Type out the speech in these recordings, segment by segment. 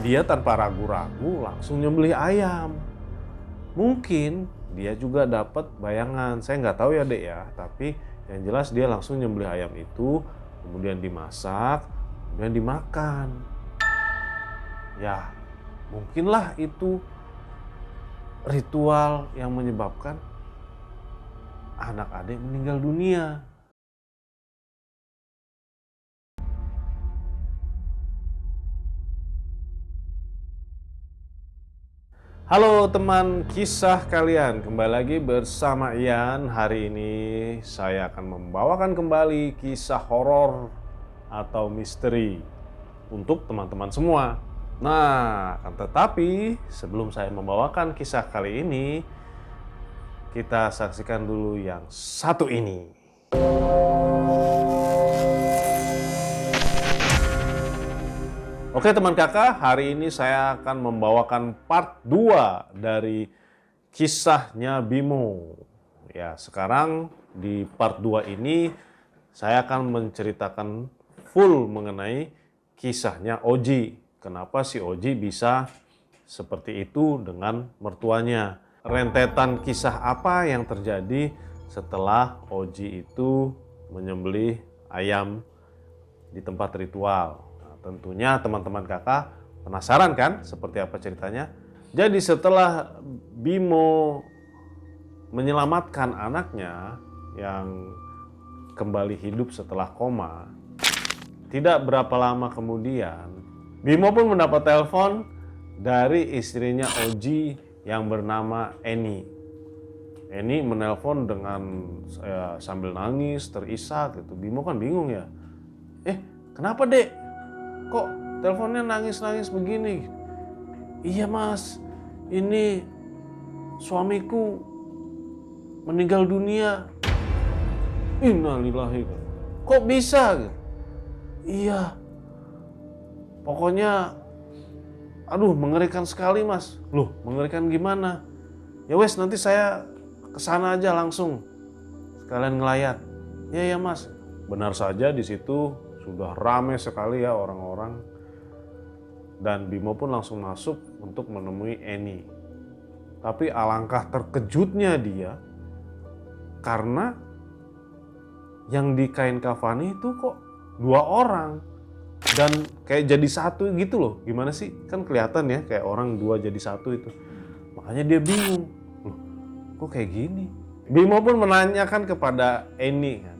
Dia tanpa ragu-ragu langsung nyembelih ayam. Mungkin dia juga dapat bayangan, saya nggak tahu ya Dek ya, tapi yang jelas dia langsung nyembelih ayam itu, kemudian dimasak, kemudian dimakan. Ya, mungkinlah itu ritual yang menyebabkan anak adik meninggal dunia. Halo teman kisah kalian, kembali lagi bersama Ian. Hari ini saya akan membawakan kembali kisah horor atau misteri untuk teman-teman semua. Nah, tetapi sebelum saya membawakan kisah kali ini, kita saksikan dulu yang satu ini. Oke teman kakak, hari ini saya akan membawakan part 2 dari kisahnya Bimo. Ya, sekarang di part 2 ini saya akan menceritakan full mengenai kisahnya Oji. Kenapa si Oji bisa seperti itu dengan mertuanya. Rentetan kisah apa yang terjadi setelah Oji itu menyembelih ayam di tempat ritual. Tentunya teman-teman kakak penasaran kan seperti apa ceritanya? Jadi setelah Bimo menyelamatkan anaknya yang kembali hidup setelah koma, tidak berapa lama kemudian Bimo pun mendapat telepon dari istrinya Oji yang bernama Eni. Eni menelpon dengan sambil nangis, terisak gitu. Bimo kan bingung ya. Kenapa dek? Kok teleponnya nangis-nangis begini? Iya mas, ini suamiku meninggal dunia. Innalillahi. Kok bisa? Iya, pokoknya aduh mengerikan sekali mas. Loh mengerikan gimana? Ya wes nanti saya kesana aja langsung sekalian ngelayat. Ya mas. Benar saja di situ sudah ramai sekali ya orang-orang, dan Bimo pun langsung masuk untuk menemui Eni. Tapi alangkah terkejutnya dia karena yang di kain kafani itu kok 2 orang dan kayak jadi satu gitu loh. Gimana sih? Kan kelihatan ya kayak orang 2 jadi satu itu. Makanya dia bingung. Loh, kok kayak gini? Bimo pun menanyakan kepada Eni kan.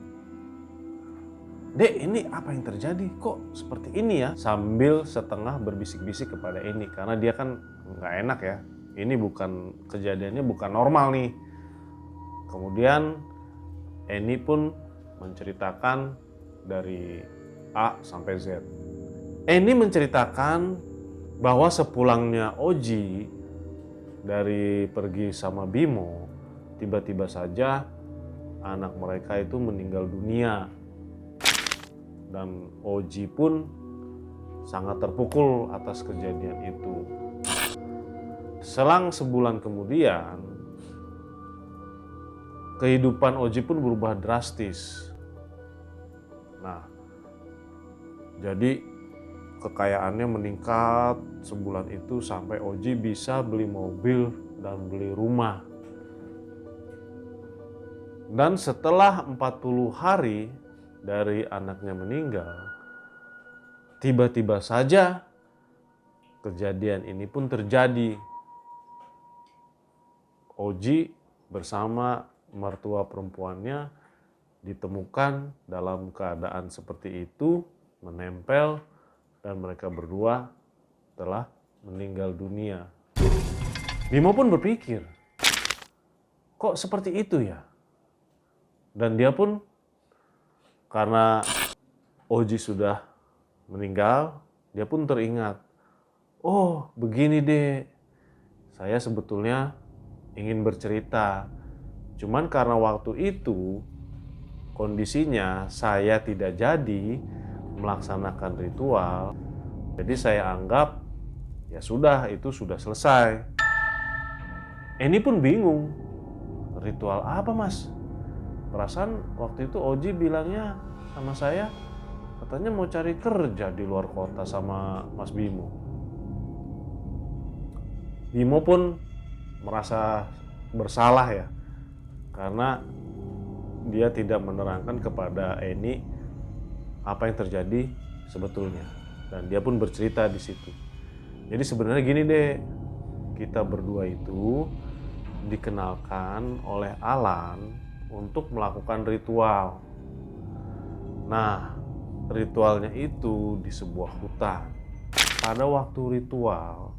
Dek, ini apa yang terjadi? Kok seperti ini ya? Sambil setengah berbisik-bisik kepada Eni, karena dia kan nggak enak ya. Ini bukan kejadiannya bukan normal nih. Kemudian Eni pun menceritakan dari A sampai Z. Eni menceritakan bahwa sepulangnya Oji dari pergi sama Bimo, tiba-tiba saja anak mereka itu meninggal dunia. Dan Oji pun sangat terpukul atas kejadian itu. Selang sebulan kemudian, kehidupan Oji pun berubah drastis. Nah, jadi kekayaannya meningkat sebulan itu sampai Oji bisa beli mobil dan beli rumah. Dan setelah 40 hari dari anaknya meninggal, tiba-tiba saja kejadian ini pun terjadi. Oji bersama mertua perempuannya ditemukan dalam keadaan seperti itu, menempel, dan mereka berdua telah meninggal dunia. Bimo pun berpikir, kok seperti itu ya? Dan dia pun karena Oji sudah meninggal, dia pun teringat, oh begini deh, saya sebetulnya ingin bercerita. Cuman karena waktu itu kondisinya saya tidak jadi melaksanakan ritual, jadi saya anggap ya sudah, itu sudah selesai. Eni pun bingung, ritual apa mas? Perasaan waktu itu Oji bilangnya sama saya, katanya mau cari kerja di luar kota sama Mas Bimo. Bimo pun merasa bersalah ya, karena dia tidak menerangkan kepada Eni apa yang terjadi sebetulnya. Dan dia pun bercerita di situ. Jadi sebenarnya gini deh, kita berdua itu dikenalkan oleh Alan untuk melakukan ritual. Nah, ritualnya itu di sebuah hutan. Pada waktu ritual,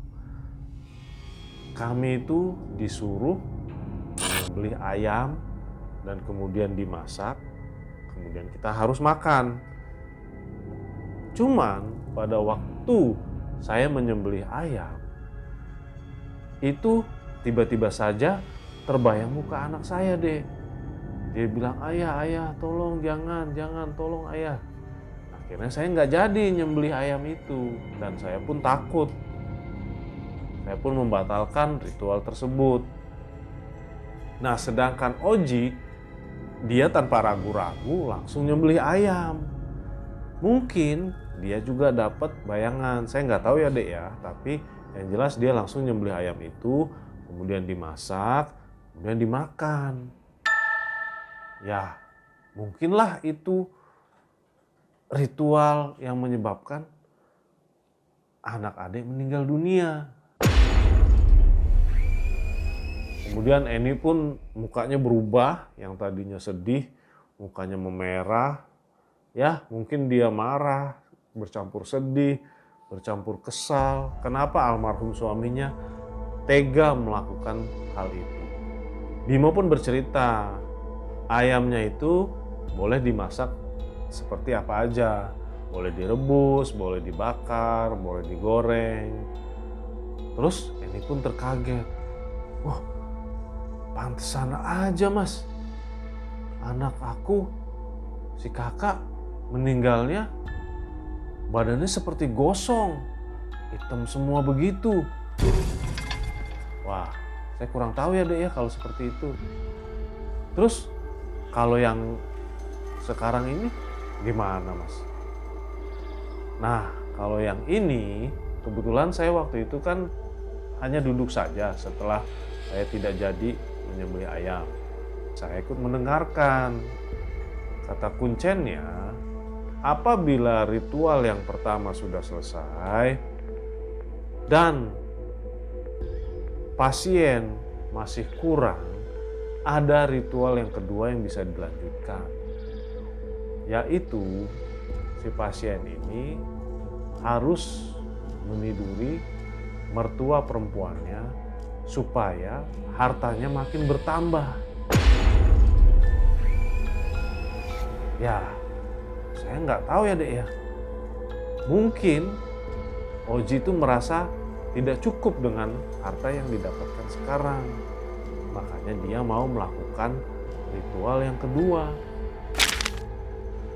kami itu disuruh membeli ayam dan kemudian dimasak, kemudian kita harus makan. Cuman pada waktu saya menyembelih ayam, itu tiba-tiba saja terbayang muka anak saya deh. Dia bilang, ayah, tolong, jangan, tolong ayah. Akhirnya saya nggak jadi nyembelih ayam itu, dan saya pun takut. Saya pun membatalkan ritual tersebut. Nah, sedangkan Oji, dia tanpa ragu-ragu langsung nyembelih ayam. Mungkin dia juga dapat bayangan, saya nggak tahu ya dek ya, tapi yang jelas dia langsung nyembelih ayam itu, kemudian dimasak, kemudian dimakan. Ya, mungkinlah itu ritual yang menyebabkan anak adik meninggal dunia. Kemudian Eni pun mukanya berubah, yang tadinya sedih, mukanya memerah. Ya, mungkin dia marah, bercampur sedih, bercampur kesal. Kenapa almarhum suaminya tega melakukan hal itu? Bimo pun bercerita, ayamnya itu boleh dimasak seperti apa aja. Boleh direbus, boleh dibakar, boleh digoreng. Terus Eni pun terkaget. Wah, pantesan aja mas. Anak aku, si kakak, meninggalnya badannya seperti gosong. Hitam semua begitu. Wah, saya kurang tahu ya dek ya kalau seperti itu. Terus kalau yang sekarang ini gimana mas? Nah, kalau yang ini kebetulan saya waktu itu kan hanya duduk saja setelah saya tidak jadi menyembelih ayam. Saya ikut mendengarkan. Kata kuncennya, apabila ritual yang pertama sudah selesai dan pasien masih kurang, ada ritual yang kedua yang bisa dilanjutkan, yaitu si pasien ini harus meniduri mertua perempuannya supaya hartanya makin bertambah. Ya, saya nggak tahu ya dek ya. Mungkin Oji itu merasa tidak cukup dengan harta yang didapatkan sekarang. Makanya dia mau melakukan ritual yang kedua.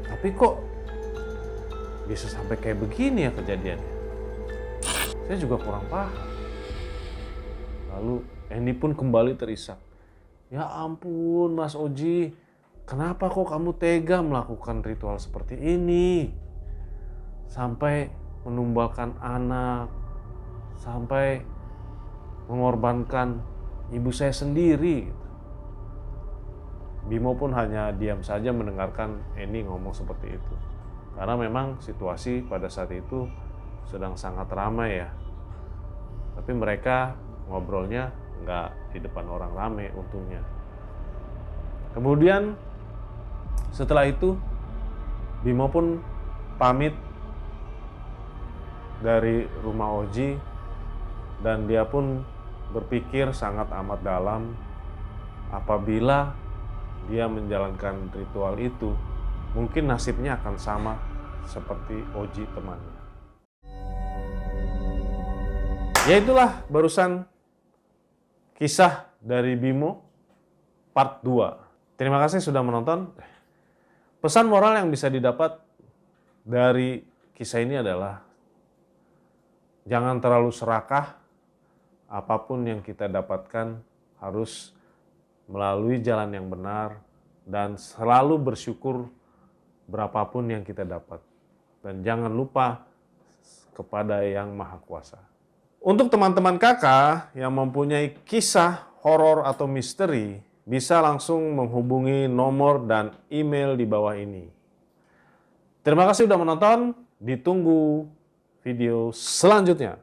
Tapi kok bisa sampai kayak begini ya kejadiannya? Saya juga kurang paham. Lalu Eni pun kembali terisak. Ya ampun Mas Oji, kenapa kok kamu tega melakukan ritual seperti ini? Sampai menumbalkan anak, sampai mengorbankan ibu saya sendiri. Bimo pun hanya diam saja mendengarkan Eni ngomong seperti itu. Karena memang situasi pada saat itu sedang sangat ramai ya. Tapi mereka ngobrolnya nggak di depan orang ramai untungnya. Kemudian setelah itu Bimo pun pamit dari rumah Oji dan dia pun berpikir sangat amat dalam apabila dia menjalankan ritual itu, mungkin nasibnya akan sama seperti Oji temannya. Ya itulah barusan kisah dari Bimo part 2. Terima kasih sudah menonton. Pesan moral yang bisa didapat dari kisah ini adalah jangan terlalu serakah. Apapun yang kita dapatkan harus melalui jalan yang benar dan selalu bersyukur berapapun yang kita dapat. Dan jangan lupa kepada Yang Maha Kuasa. Untuk teman-teman kakak yang mempunyai kisah horor atau misteri, bisa langsung menghubungi nomor dan email di bawah ini. Terima kasih sudah menonton, ditunggu video selanjutnya.